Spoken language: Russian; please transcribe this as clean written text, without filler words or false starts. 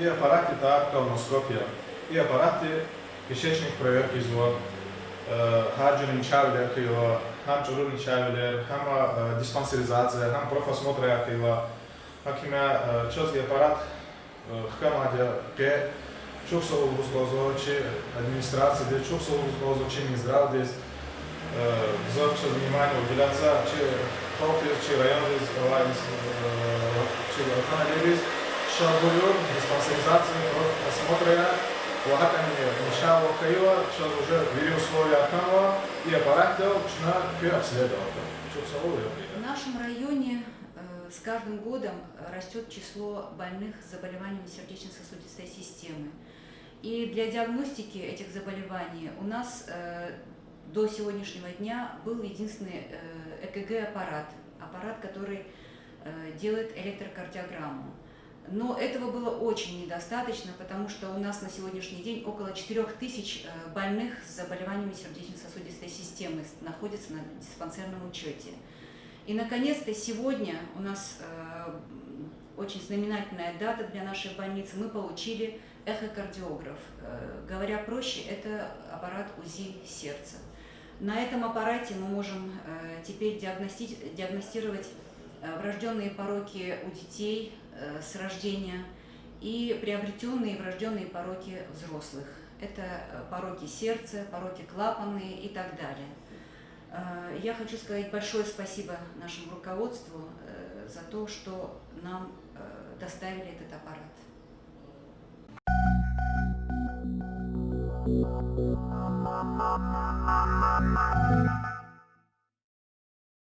и аппараты колоноскопия, и аппараты кишечник проверки зло, харджерин чавлер кила, хам чурурин чавлер, хам диспансеризация, хам профосмотра кила, хакимя чёзги аппарат хкамадя ке чуксол русгозо чи администрация де чуксол русгозо чи Минздрав здесь взявши внимание уделяться чи фолтис чи район чи локализис шабурю диспансеризации профосмотра Лахаками начало Каила, сейчас уже ввели условия Акама и аппаратов на обследование. В нашем районе с каждым годом растет число больных с заболеваниями сердечно-сосудистой системы. И для диагностики этих заболеваний у нас до сегодняшнего дня был единственный ЭКГ-аппарат, который делает электрокардиограмму. Но этого было очень недостаточно, потому что у нас на сегодняшний день около 4000 больных с заболеваниями сердечно-сосудистой системы находятся на диспансерном учете. И, наконец-то, сегодня у нас очень знаменательная дата для нашей больницы. Мы получили эхокардиограф. Говоря проще, это аппарат УЗИ сердца. На этом аппарате мы можем теперь диагностировать врожденные пороки у детей с рождения и приобретенные врожденные пороки взрослых. Это пороки сердца, пороки клапанные и так далее. Я хочу сказать большое спасибо нашему руководству за то, что нам доставили этот аппарат.